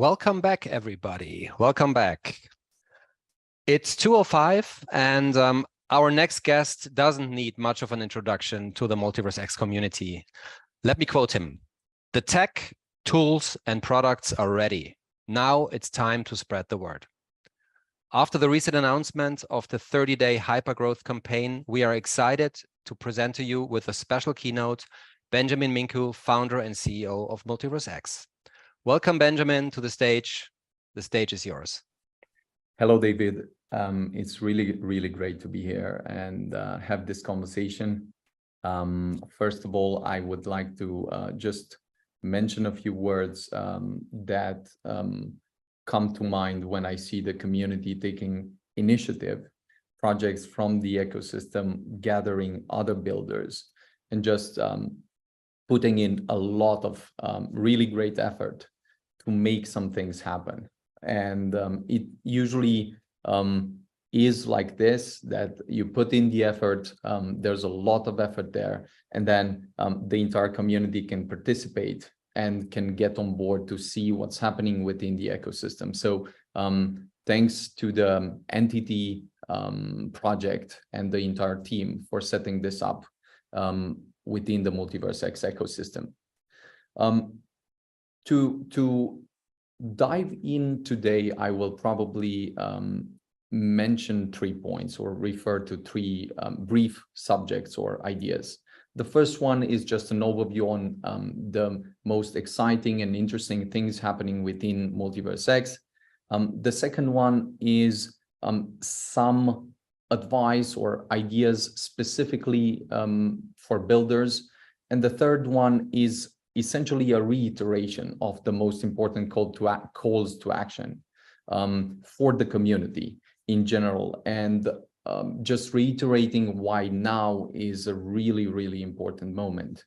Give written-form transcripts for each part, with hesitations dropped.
welcome back, everybody. Welcome back. It's 2:05, and our next guest doesn't need much of an introduction to the Multiverse X community. Let me quote him. The tech, tools, and products are ready. Now it's time to spread the word. After the recent announcement of the 30-day hypergrowth campaign, we are excited to present to you with a special keynote, Beniamin Mincu, founder and CEO of Multiverse X. Welcome, Benjamin, to the stage. The stage is yours. Hello, David. It's really great to be here and have this conversation. First of all, I would like to just mention a few words that come to mind when I see the community taking initiative, projects from the ecosystem, gathering other builders, and just putting in a lot of really great effort to make some things happen. And it usually is like this, that you put in the effort, there's a lot of effort there, and then the entire community can participate and can get on board to see what's happening within the ecosystem. So thanks to the entity project and the entire team for setting this up within the Multiverse X ecosystem. To dive in today, I will probably mention 3 points or refer to 3 brief subjects or ideas. The first one is just an overview on the most exciting and interesting things happening within Multiverse X. The second one is some advice or ideas specifically for builders. And the third one is essentially a reiteration of the most important calls to action for the community in general, and just reiterating why now is a really important moment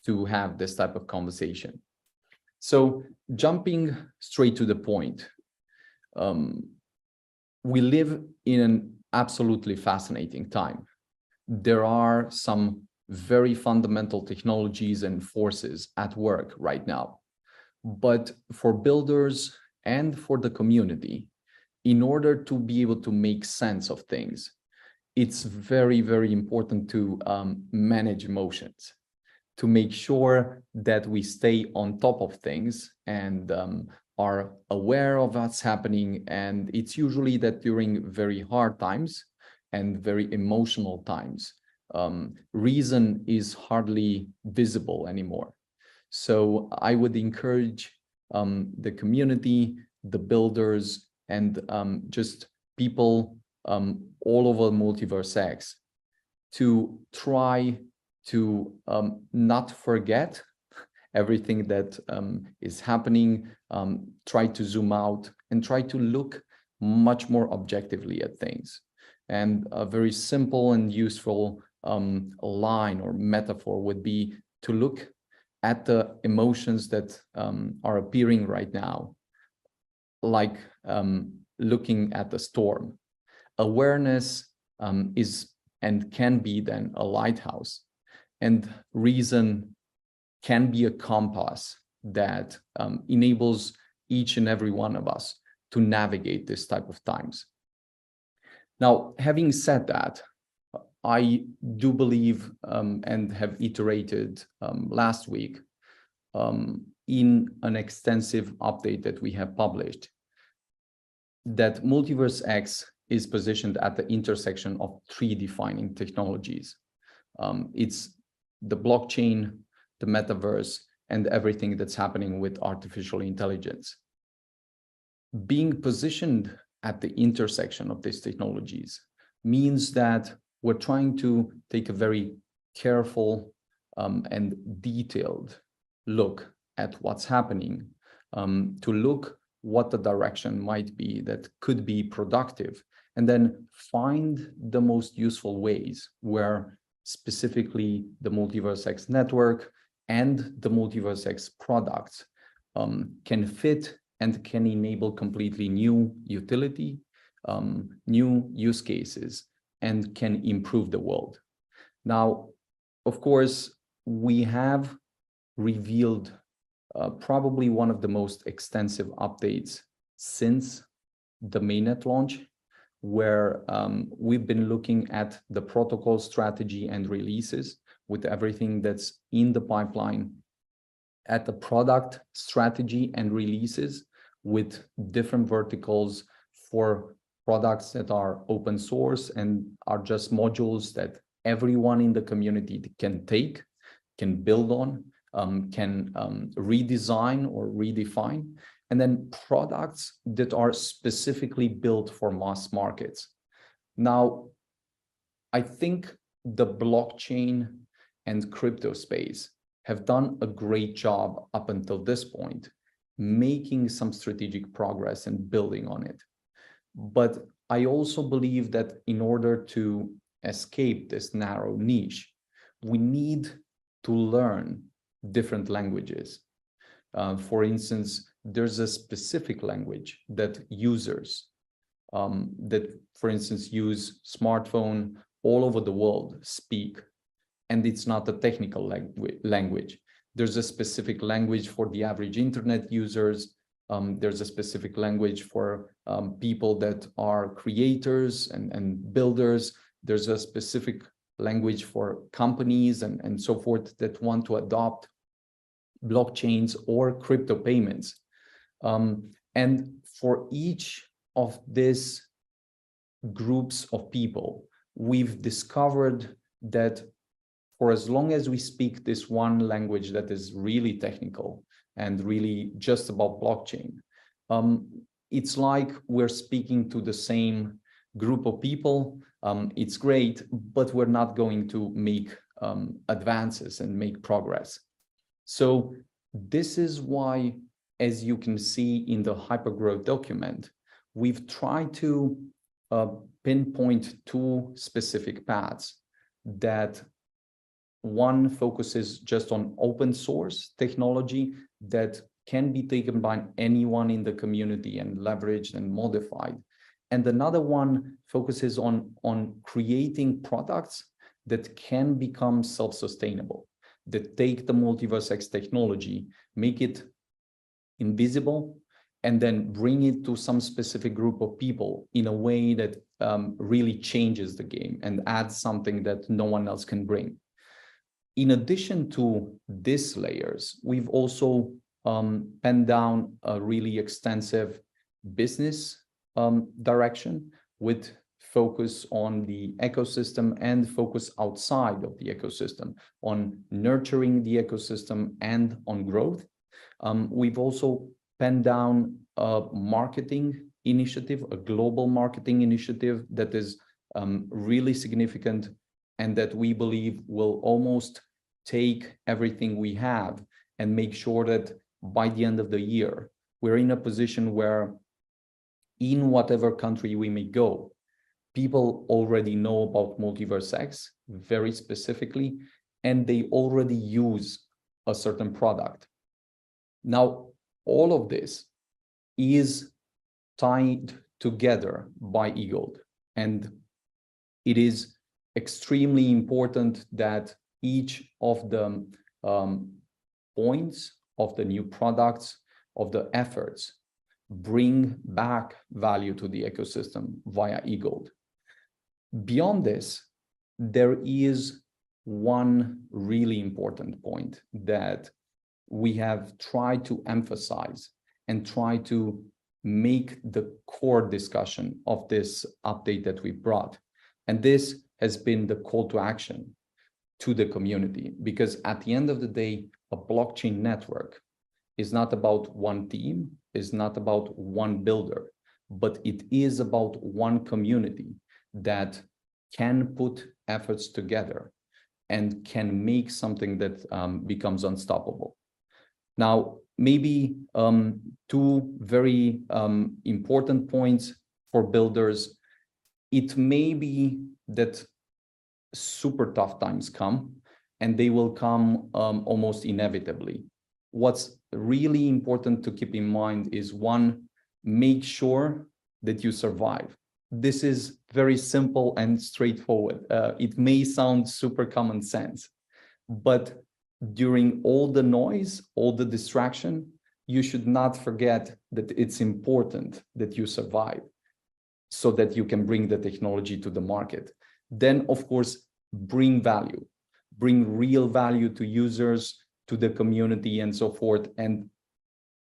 to have this type of conversation. So jumping straight to the point, we live in an absolutely fascinating time. There are some very fundamental technologies and forces at work right now. But for builders and for the community, in order to be able to make sense of things, it's very important to manage emotions, to make sure that we stay on top of things and are aware of what's happening. And it's usually that during very hard times and very emotional times, reason is hardly visible anymore. So I would encourage the community, the builders, and just people all over Multiverse X to try to not forget everything that is happening, try to zoom out and try to look much more objectively at things. And a very simple and useful line or metaphor would be to look at the emotions that are appearing right now, like looking at the storm. Awareness is and can be then a lighthouse, and reason can be a compass that enables each and every one of us to navigate this type of times. Now, having said that, I do believe and have iterated last week in an extensive update that we have published, that Multiverse X is positioned at the intersection of 3 defining technologies. It's the blockchain, the metaverse, and everything that's happening with artificial intelligence. Being positioned at the intersection of these technologies means that we're trying to take a very careful and detailed look at what's happening, to look what the direction might be that could be productive, and then find the most useful ways where specifically the Multiverse X network and the Multiverse X products can fit and can enable completely new utility, new use cases, and can improve the world. Now, of course, we have revealed probably one of the most extensive updates since the mainnet launch, where we've been looking at the protocol strategy and releases with everything that's in the pipeline, at the product strategy and releases with different verticals for products that are open source and are just modules that everyone in the community can take, can build on, can redesign or redefine, and then products that are specifically built for mass markets. Now, I think the blockchain and crypto space have done a great job up until this point, making some strategic progress and building on it. But I also believe that in order to escape this narrow niche, we need to learn different languages. For instance, there's a specific language that users that, for instance, use smartphone all over the world speak, and it's not a technical language. There's a specific language for the average internet users. There's a specific language for people that are creators and builders. There's a specific language for companies and so forth that want to adopt blockchains or crypto payments. And for each of these groups of people, we've discovered that for as long as we speak this one language that is really technical and really just about blockchain, it's like we're speaking to the same group of people. It's great, but we're not going to make advances and make progress. So this is why, as you can see in the hypergrowth document, we've tried to pinpoint two specific paths. That one focuses just on open source technology that can be taken by anyone in the community and leveraged and modified. And another one focuses on creating products that can become self-sustainable, that take the Multiverse X technology, make it invisible, and then bring it to some specific group of people in a way that really changes the game and adds something that no one else can bring. In addition to these layers, we've also penned down a really extensive business direction with focus on the ecosystem and focus outside of the ecosystem, on nurturing the ecosystem and on growth. We've also penned down a marketing initiative, a global marketing initiative that is really significant and that we believe will almost take everything we have and make sure that by the end of the year, we're in a position where in whatever country we may go, people already know about Multiverse X very specifically, and they already use a certain product. Now, all of this is tied together by eGold, and it is extremely important that each of the points of the new products, of the efforts, bring back value to the ecosystem via eGold. Beyond this, there is one really important point that we have tried to emphasize and try to make the core discussion of this update that we brought. And this has been the call to action to the community, because at the end of the day, a blockchain network is not about one team, is not about one builder, but it is about one community that can put efforts together and can make something that becomes unstoppable. Now, maybe two very important points for builders. It may be that super tough times come, and they will come almost inevitably. What's really important to keep in mind is, one, make sure that you survive. This is very simple and straightforward. It may sound super common sense, but during all the noise, all the distraction, you should not forget that it's important that you survive so that you can bring the technology to the market. Then, of course, bring value, bring real value to users, to the community, and so forth. And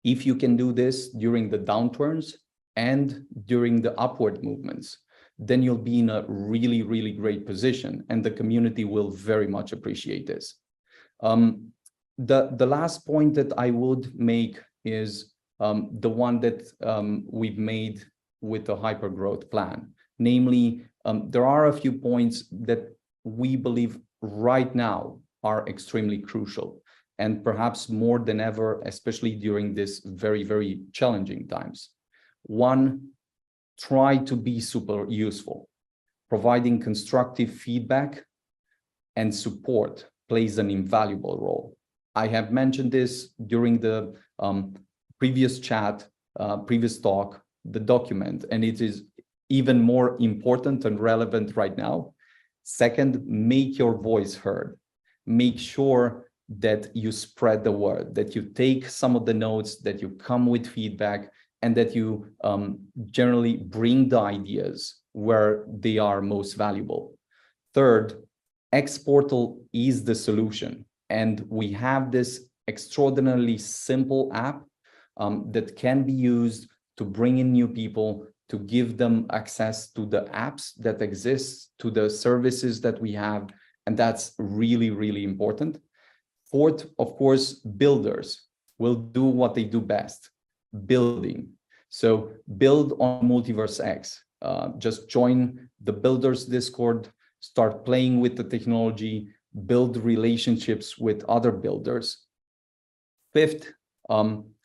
if you can do this during the downturns and during the upward movements, then you'll be in a really, really great position, and the community will very much appreciate this. The last point that I would make is the one that we've made with the hypergrowth plan. Namely, there are a few points that we believe right now are extremely crucial, and perhaps more than ever, especially during this very, very challenging times. One, try to be super useful. Providing constructive feedback and support plays an invaluable role. I have mentioned this during the previous chat, previous talk, the document, and it is even more important and relevant right now. Second, make your voice heard. Make sure that you spread the word, that you take some of the notes, that you come with feedback, and that you generally bring the ideas where they are most valuable. Third, X-Portal is the solution, and we have this extraordinarily simple app that can be used to bring in new people, to give them access to the apps that exist, to the services that we have, and that's really, really important. Fourth, of course, builders will do what they do best, building. So build on Multiverse X. Just join the Builders Discord, start playing with the technology, build relationships with other builders. Fifth,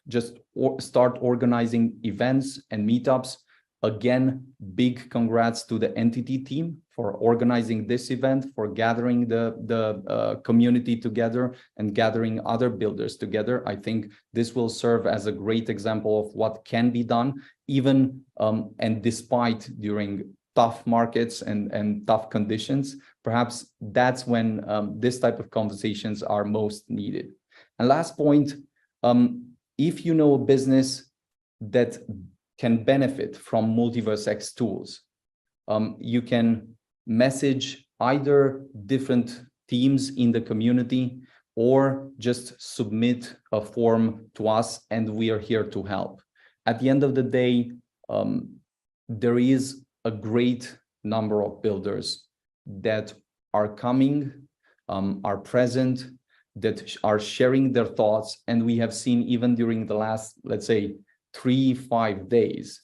just start organizing events and meetups. Again, big congrats to the entity team for organizing this event, for gathering the community together and gathering other builders together. I think this will serve as a great example of what can be done, even and despite during tough markets and tough conditions. Perhaps that's when this type of conversations are most needed. And last point, if you know a business that can benefit from Multiverse X tools, you can message either different teams in the community or just submit a form to us, and we are here to help. At the end of the day, there is a great number of builders that are coming, are present, that are sharing their thoughts, and we have seen even during the last, let's say, 3-5 days,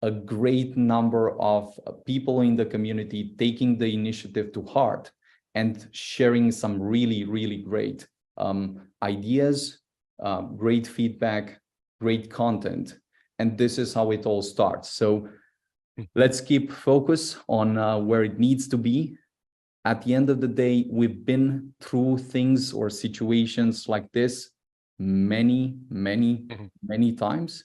a great number of people in the community taking the initiative to heart and sharing some really, really great ideas, great feedback, great content. And this is how it all starts. So let's keep focus on where it needs to be. At the end of the day, we've been through things or situations like this many times.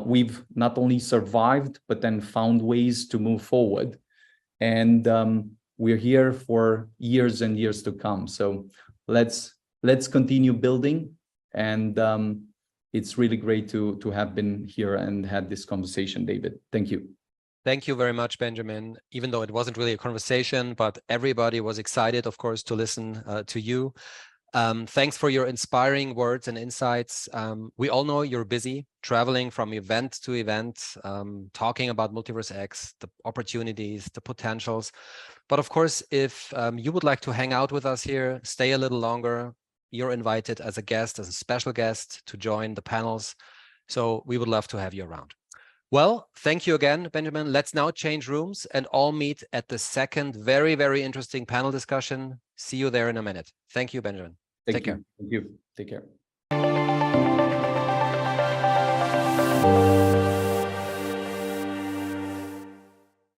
We've not only survived, but then found ways to move forward. And we're here for years and years to come. So let's continue building. And it's really great to have been here and had this conversation, David. Thank you. Thank you very much, Benjamin. Even though it wasn't really a conversation, but everybody was excited, of course, to listen to you. Thanks for your inspiring words and insights. We all know you're busy traveling from event to event, talking about Multiverse X, the opportunities, the potentials. But of course, if you would like to hang out with us here, stay a little longer, you're invited as a guest, as a special guest to join the panels. So we would love to have you around. Well, thank you again, Benjamin. Let's now change rooms and all meet at the second very, very interesting panel discussion. See you there in a minute. Thank you, Benjamin. Take care. Thank you. Take care.